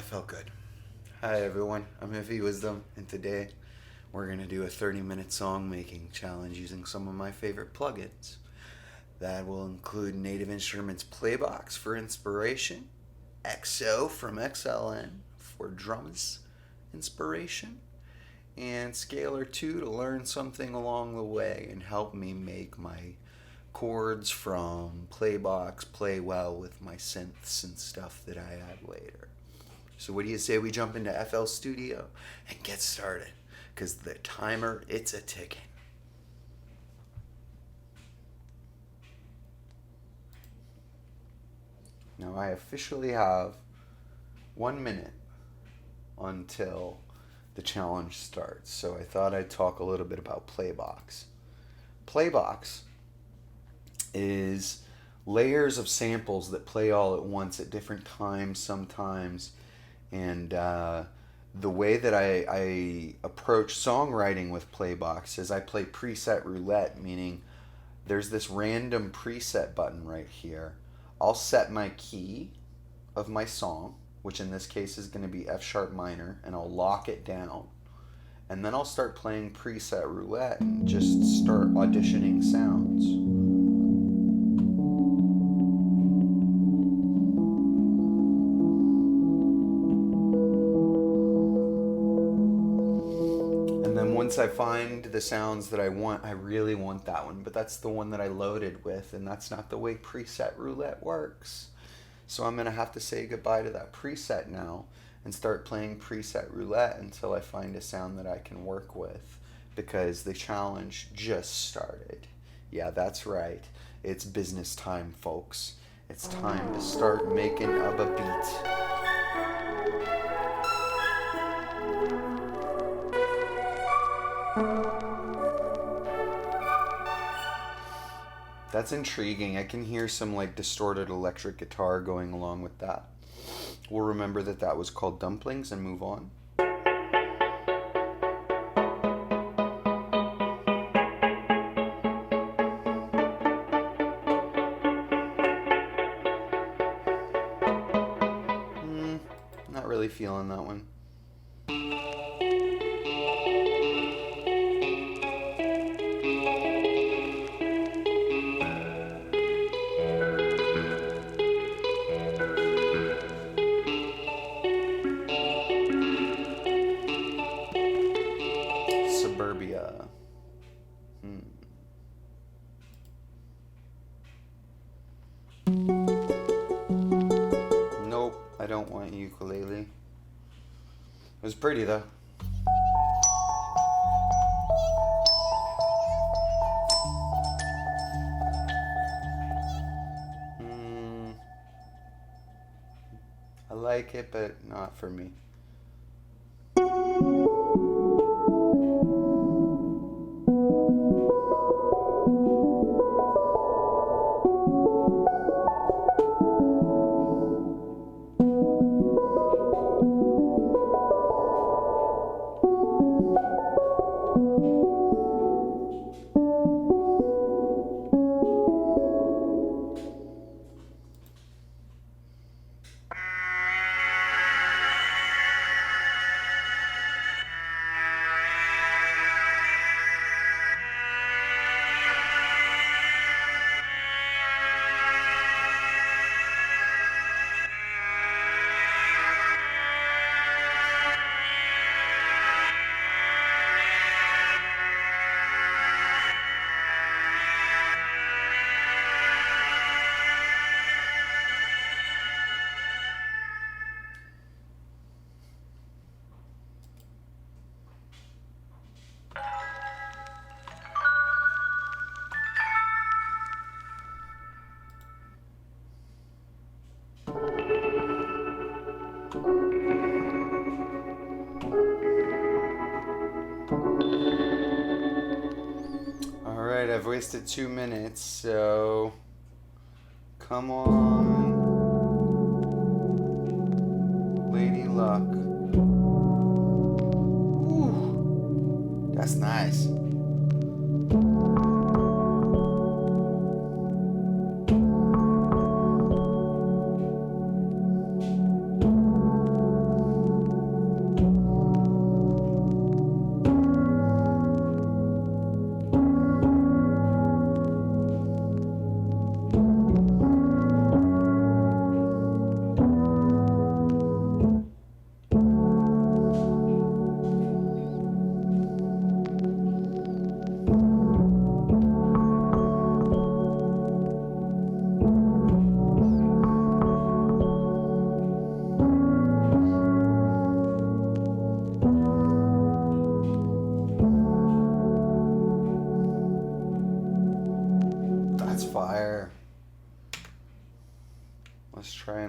felt good. Hi everyone, I'm Iffy Wisdom, and today we're going to do a 30-minute song making challenge using some of my favorite plugins. That will include Native Instruments PLAYBOX for inspiration, XO from XLN for drums inspiration, and Scaler 2 to learn something along the way and help me make my chords from PLAYBOX play well with my synths and stuff that I add later. So what do you say we jump into FL Studio and get started? Because the timer, it's a ticking. Now I officially have 1 minute until the challenge starts. So I thought I'd talk a little bit about PLAYBOX. PLAYBOX is layers of samples that play all at once at different times sometimes. And the way that I approach songwriting with PLAYBOX is I play preset roulette, meaning there's this random preset button right here. I'll set my key of my song, which in this case is going to be F sharp minor, and I'll lock it down. And then I'll start playing preset roulette and just start auditioning sounds. Once I find the sounds that I want, I really want that one, but that's the one that I loaded with, and that's not the way preset roulette works. So I'm going to have to say goodbye to that preset now and start playing preset roulette until I find a sound that I can work with, because the challenge just started. Yeah, that's right. It's business time, folks. It's time to start making up a beat. That's intriguing. I can hear some like distorted electric guitar going along with that. We'll remember that that was called Dumplings and move on. Not really feeling that one. Nope, I don't want ukulele. It was pretty though. I like it, but not for me. Alright, I've wasted 2 minutes, so come on, Lady Luck. Ooh, that's nice.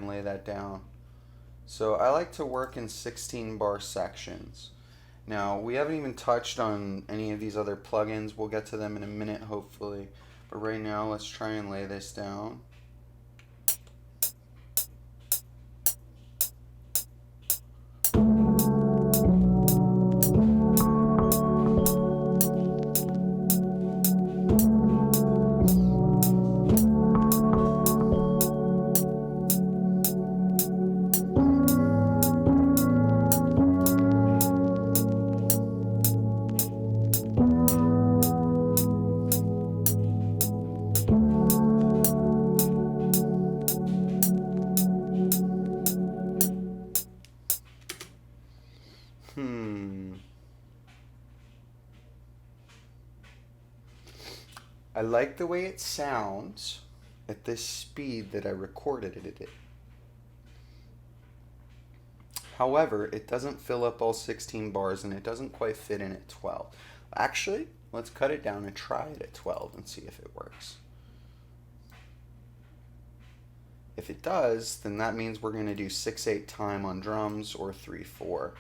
and lay that down. So I like to work in 16 bar sections. Now, we haven't even touched on any of these other plugins. We'll get to them in a minute, hopefully. But right now, let's try and lay this down. I like the way it sounds at this speed that I recorded it at. However, it doesn't fill up all 16 bars and it doesn't quite fit in at 12. Actually, let's cut it down and try it at 12 and see if it works. If it does, then that means we're going to do 6/8 time on drums or 3/4.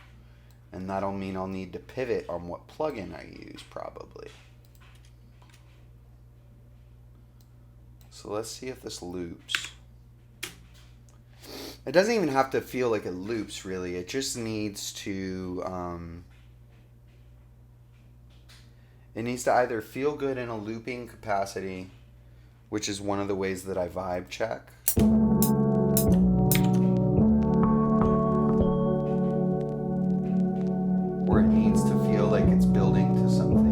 And that'll mean I'll need to pivot on what plugin I use probably. So let's see if this loops. It doesn't even have to feel like it loops really. It just needs to either feel good in a looping capacity, which is one of the ways that I vibe check. Or it needs to feel like it's building to something.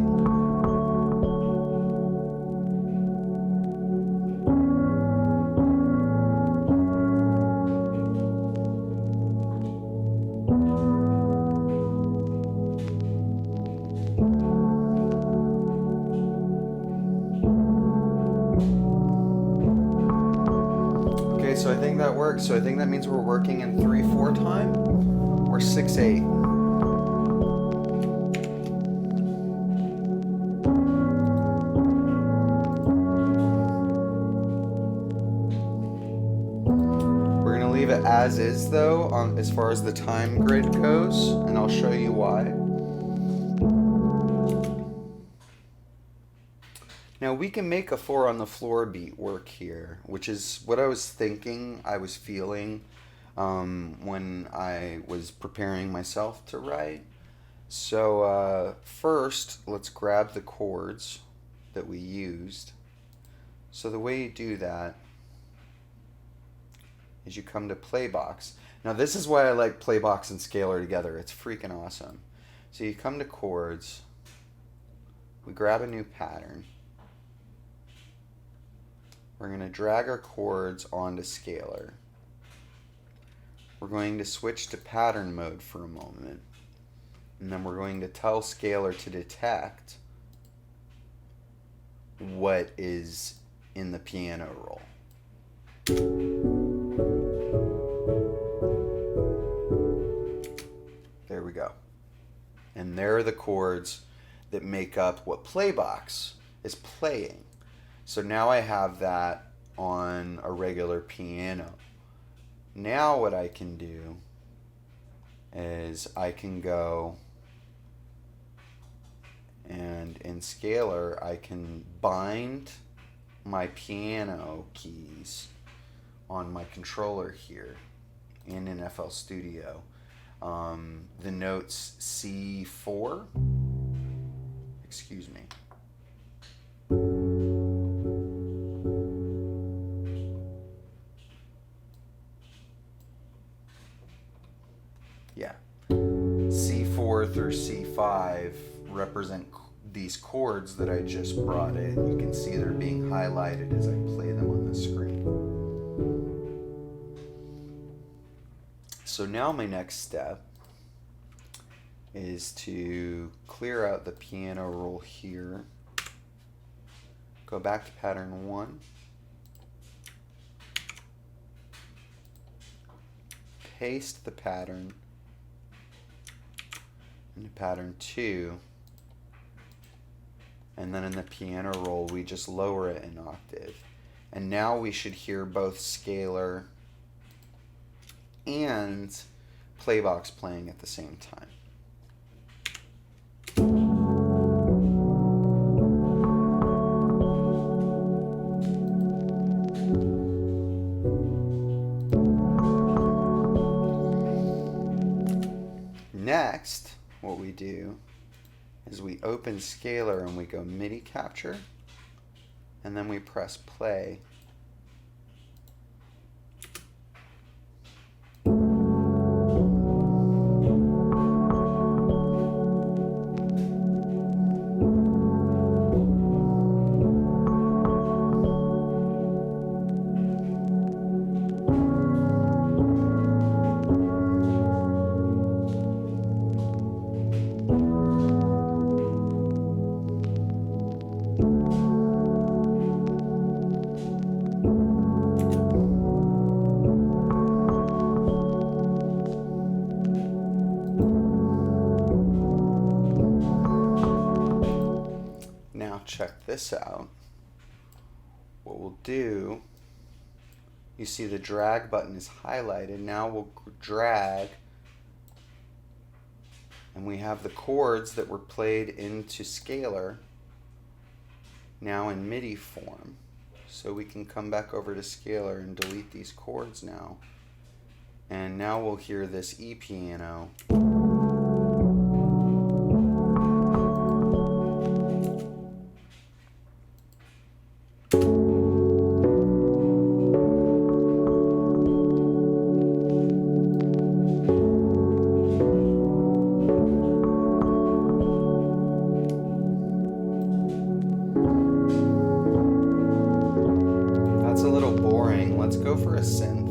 So I think that works. So I think that means we're working in 3/4 time or 6/8. We're gonna leave it as is though, as far as the time grid goes, and I'll show you why. Now we can make a 4 on the floor beat work here, which is what I was thinking, I was feeling when I was preparing myself to write. So first, let's grab the chords that we used. So the way you do that is you come to PLAYBOX. Now this is why I like PLAYBOX and Scaler together. It's freaking awesome. So you come to Chords, we grab a new pattern. We're going to drag our chords onto Scaler. We're going to switch to pattern mode for a moment. And then we're going to tell Scaler to detect what is in the piano roll. There we go. And there are the chords that make up what PLAYBOX is playing. So now I have that on a regular piano. Now what I can do is I can go and in Scaler I can bind my piano keys on my controller here and in FL Studio. The notes C4, excuse me. Yeah, C4 through C5 represent these chords that I just brought in. You can see they're being highlighted as I play them on the screen. So now my next step is to clear out the piano roll here, go back to pattern 1, paste the pattern into pattern 2, and then in the piano roll we just lower it an octave. And now we should hear both Scaler and PLAYBOX playing at the same time. Next, what we do is we open Scaler and we go MIDI capture, and then we press play. Check this out. What we'll do, you see the drag button is highlighted. Now we'll drag, and we have the chords that were played into Scaler now in MIDI form. So we can come back over to Scaler and delete these chords now. And now we'll hear this E piano. That's a little boring. Let's go for a synth.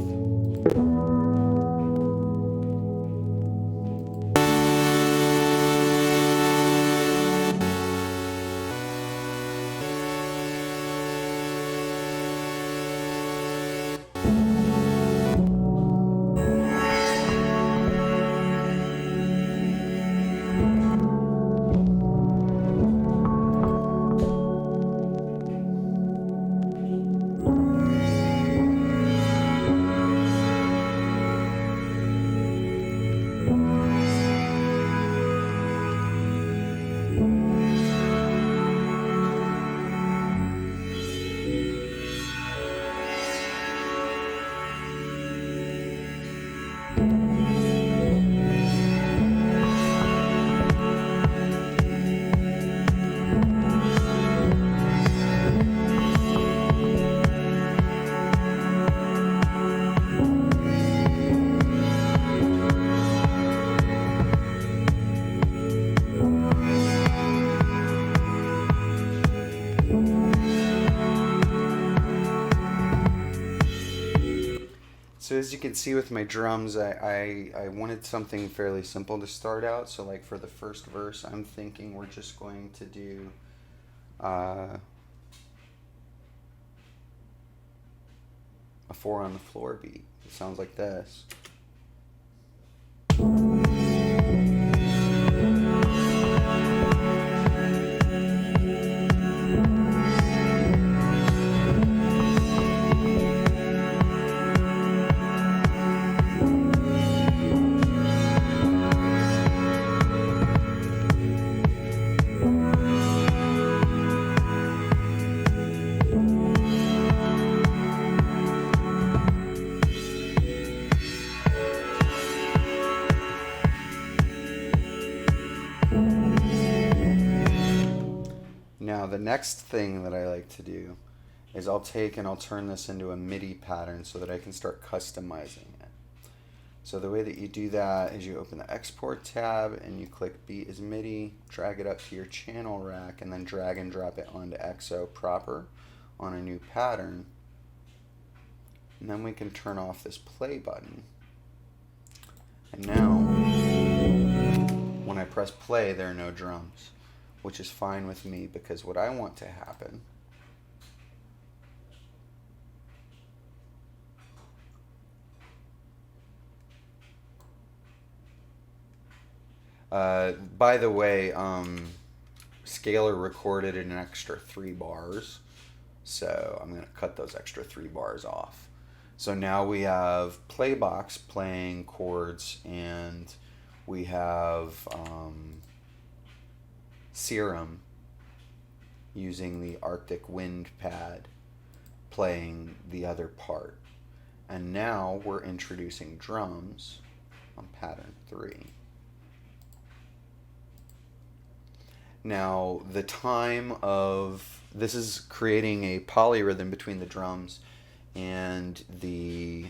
So as you can see with my drums, I wanted something fairly simple to start out. So like for the first verse, I'm thinking we're just going to do a 4 on the floor beat. It sounds like this. Now the next thing that I like to do is I'll take and I'll turn this into a MIDI pattern so that I can start customizing it. So the way that you do that is you open the export tab and you click beat as MIDI, drag it up to your channel rack, and then drag and drop it onto XO proper on a new pattern. And then we can turn off this play button. And now when I press play, there are no drums, which is fine with me because what I want to happen by the way, Scaler recorded an extra 3 bars, so I'm going to cut those extra 3 bars off. So now we have PLAYBOX playing chords, and we have Serum using the Arctic Wind pad playing the other part. And now we're introducing drums on pattern 3. Now the time of this is creating a polyrhythm between the drums and the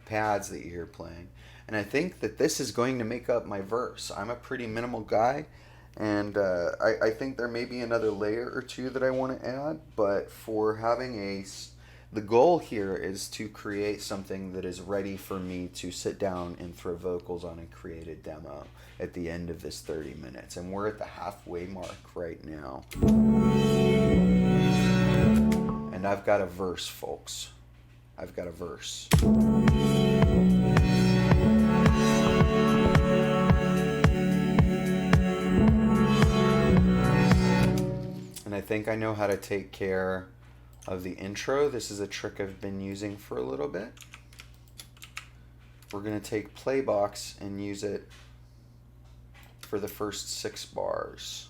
pads that you hear playing. And I think that this is going to make up my verse. I'm a pretty minimal guy, and I think there may be another layer or two that I want to add, but for having the goal here is to create something that is ready for me to sit down and throw vocals on and create a demo at the end of this 30 minutes. And we're at the halfway mark right now. And I've got a verse, folks. I've got a verse. And I think I know how to take care of the intro. This is a trick I've been using for a little bit. We're going to take PLAYBOX and use it for the first 6 bars.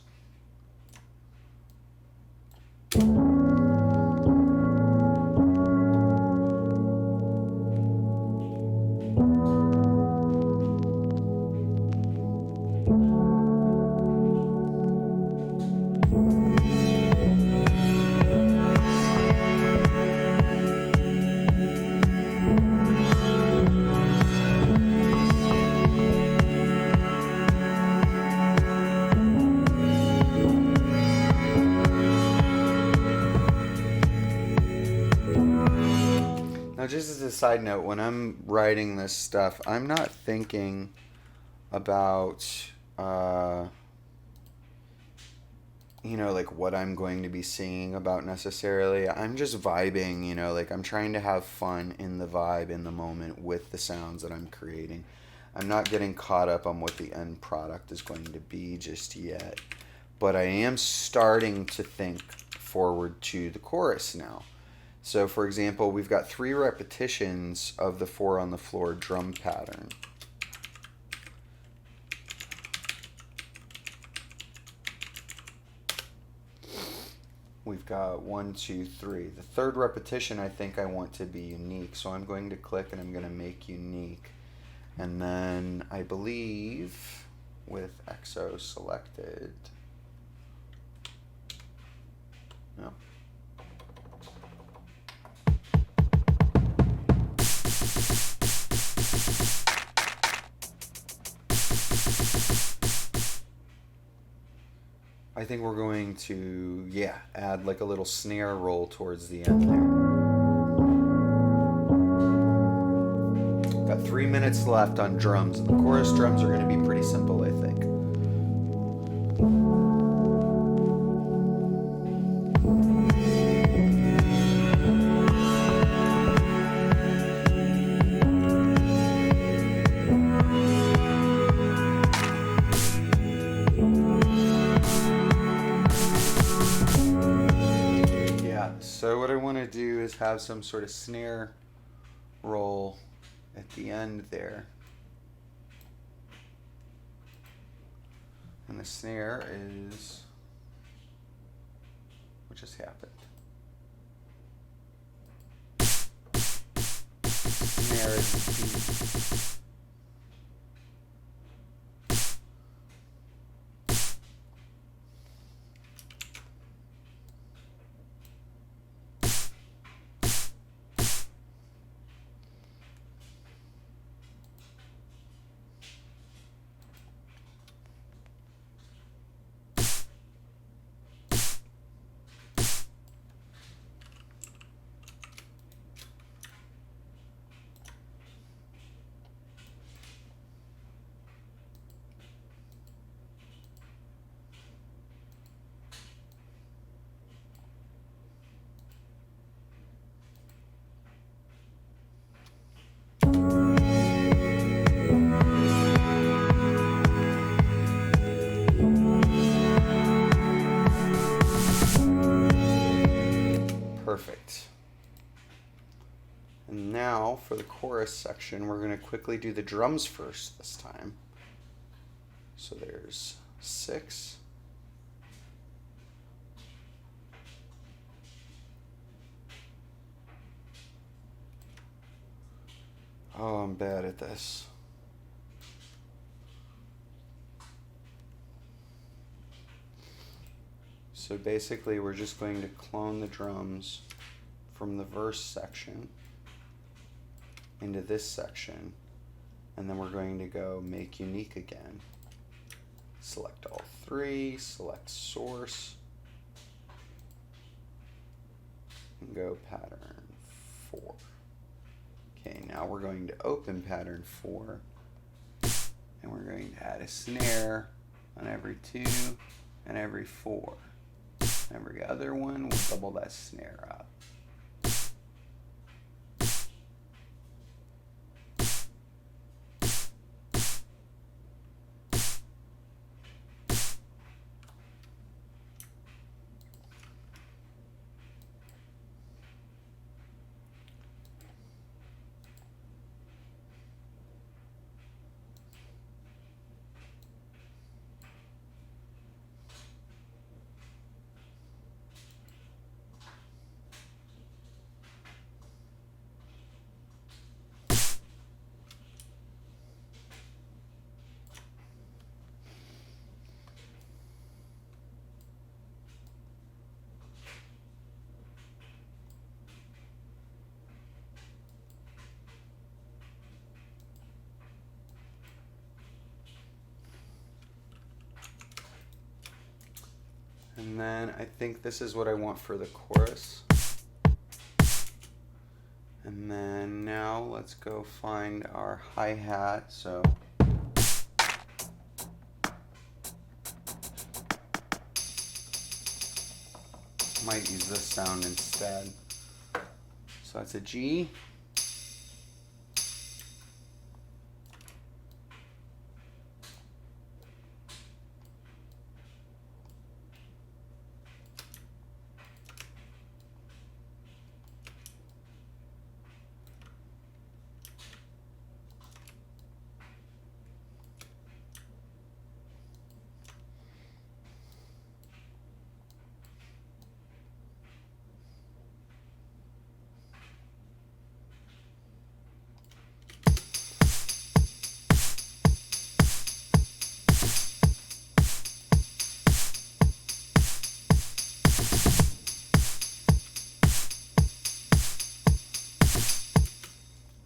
Just as a side note, when I'm writing this stuff, I'm not thinking about, like what I'm going to be singing about necessarily. I'm just vibing, like I'm trying to have fun in the vibe, in the moment with the sounds that I'm creating. I'm not getting caught up on what the end product is going to be just yet. But I am starting to think forward to the chorus now. So, for example, we've got 3 repetitions of the 4 on the floor drum pattern. We've got 1, 2, 3. The 3rd repetition I think I want to be unique, so I'm going to click and I'm going to make unique. And then I believe with XO selected, no. I think we're going to, add like a little snare roll towards the end there. Got 3 minutes left on drums, and the chorus drums are going to be pretty simple, I think. So what I want to do is have some sort of snare roll at the end there. And the snare is what just happened. Snare is D. now for the chorus section, we're going to quickly do the drums first this time. So there's 6. Oh, I'm bad at this. So basically we're just going to clone the drums from the verse section into this section, and then we're going to go make unique again. Select all 3, select source, and go pattern 4. Okay, now we're going to open pattern 4, and we're going to add a snare on every 2 and every 4. Every other one, we'll double that snare up. And then I think this is what I want for the chorus. And then now let's go find our hi-hat. So might use this sound instead. So that's a G.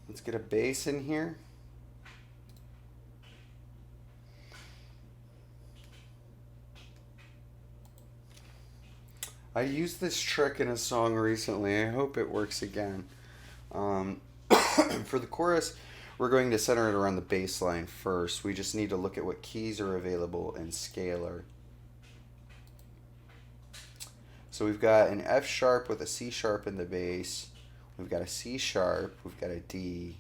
Let's get a bass in here. I used this trick in a song recently. I hope it works again. For the chorus, we're going to center it around the bass line first. We just need to look at what keys are available in Scaler. So we've got an F sharp with a C sharp in the bass. We've got a C sharp, we've got a D.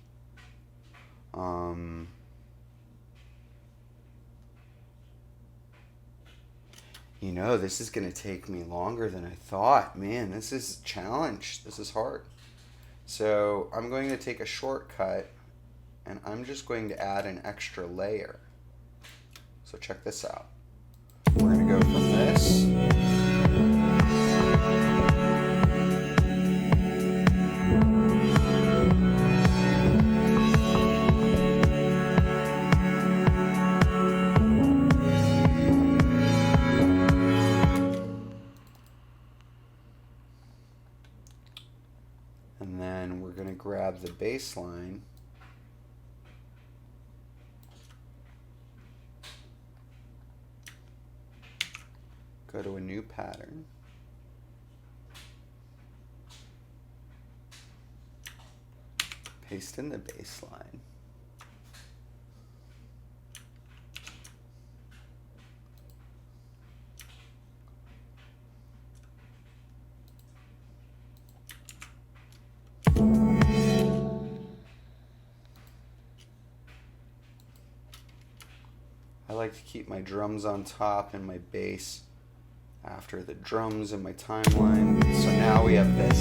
You know, this is going to take me longer than I thought. Man, this is a challenge. This is hard. So I'm going to take a shortcut, and I'm just going to add an extra layer. So check this out. We're going to go from this. And then we're going to grab the bass line. Go to a new pattern. Paste in the bass line. I like to keep my drums on top and my bass after the drums in my timeline. So now we have this.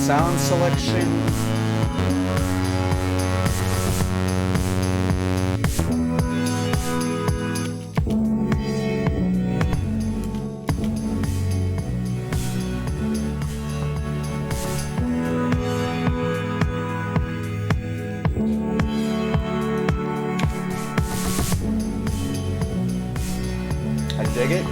sound selection. I dig it.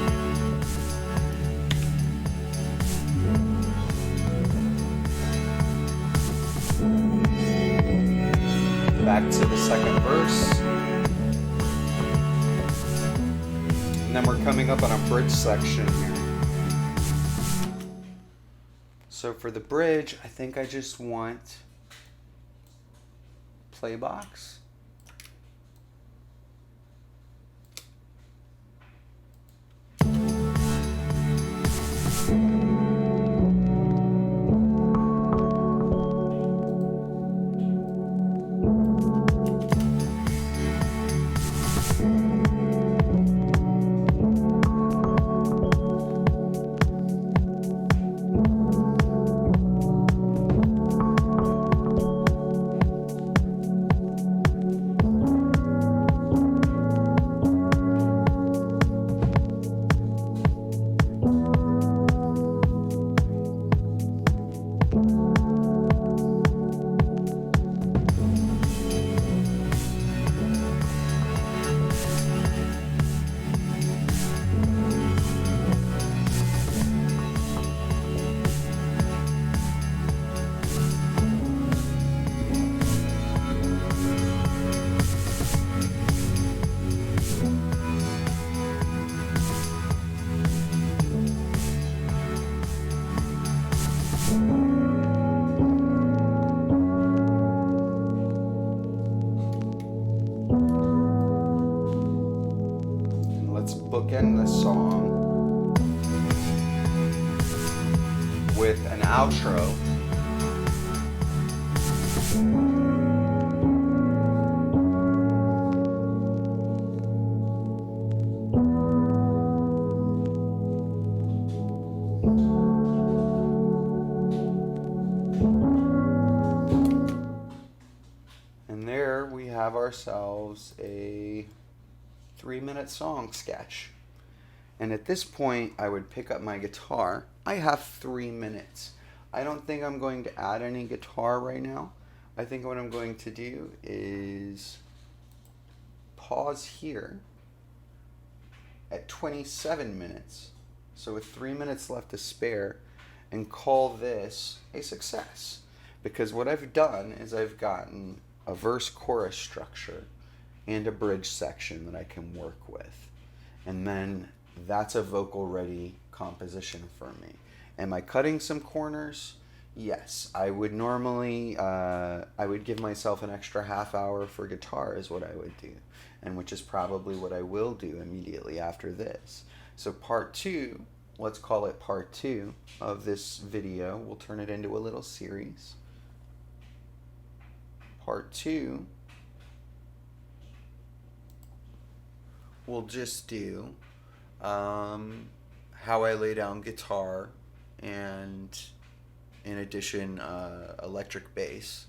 Back to the second verse. And then we're coming up on a bridge section here. So for the bridge, I think I just want PLAYBOX. Bookend the song with an outro. And there we have ourselves a 3-minute song sketch. And at this point I would pick up my guitar. I have 3 minutes. I don't think I'm going to add any guitar right now. I think what I'm going to do is pause here at 27 minutes, so with 3 minutes left to spare, and call this a success. Because what I've done is I've gotten a verse chorus structure and a bridge section that I can work with. And then that's a vocal ready composition for me. Am I cutting some corners? Yes. I would normally, I would give myself an extra half hour for guitar is what I would do. And which is probably what I will do immediately after this. So part 2, let's call it part 2 of this video. We'll turn it into a little series. Part 2, we'll just do how I lay down guitar and in addition electric bass.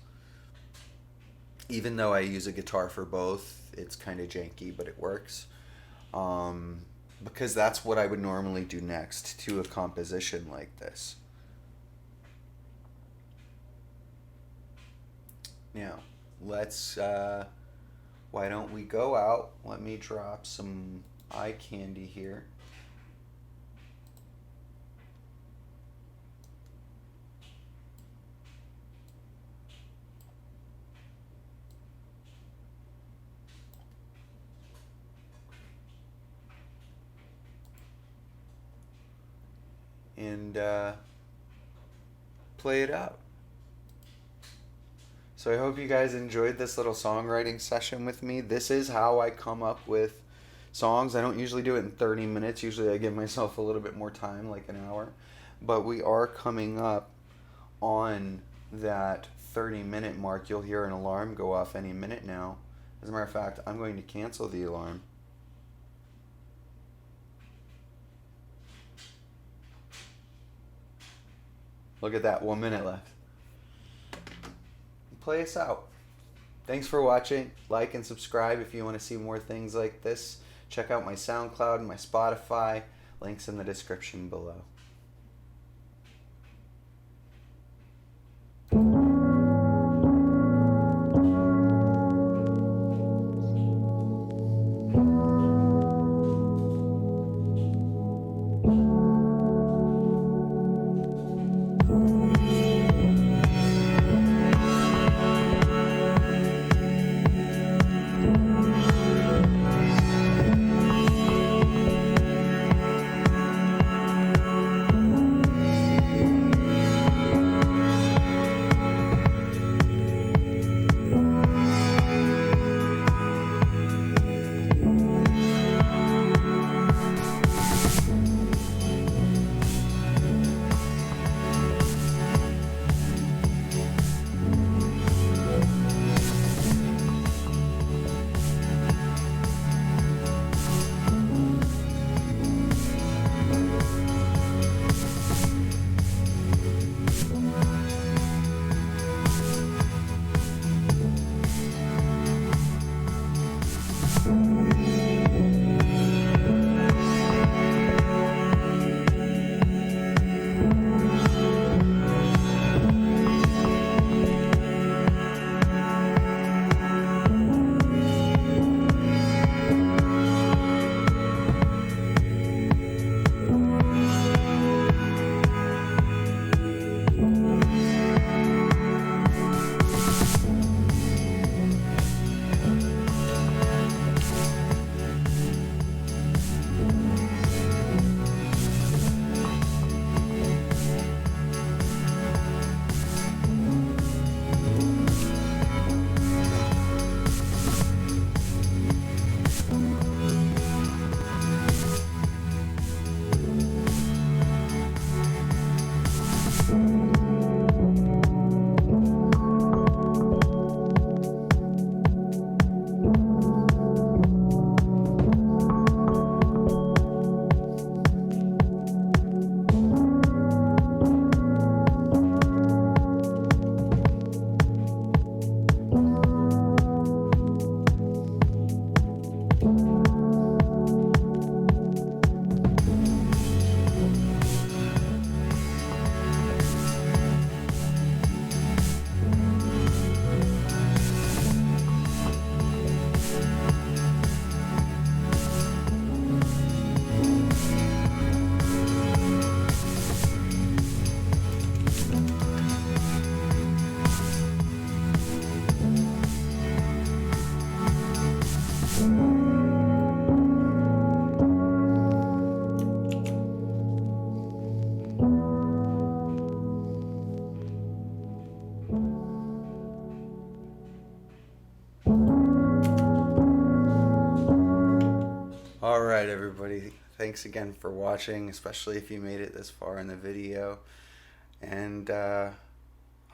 Even though I use a guitar for both, it's kind of janky, but it works. Because that's what I would normally do next to a composition like this. Now, let's, why don't we go out? Let me drop some eye candy here. And play it out. So I hope you guys enjoyed this little songwriting session with me. This is how I come up with songs. I don't usually do it in 30 minutes. Usually I give myself a little bit more time, like an hour. But we are coming up on that 30-minute mark. You'll hear an alarm go off any minute now. As a matter of fact, I'm going to cancel the alarm. Look at that, 1 minute left. play us out. Thanks for watching. Like and subscribe if you want to see more things like this. Check out my SoundCloud and my Spotify. Links in the description below. Alright everybody, thanks again for watching, especially if you made it this far in the video. And I'll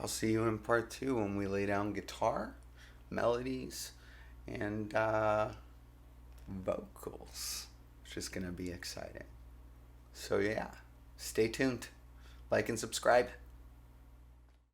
see you in part 2 when we lay down guitar, melodies, and vocals, which is going to be exciting. So yeah, stay tuned, like and subscribe.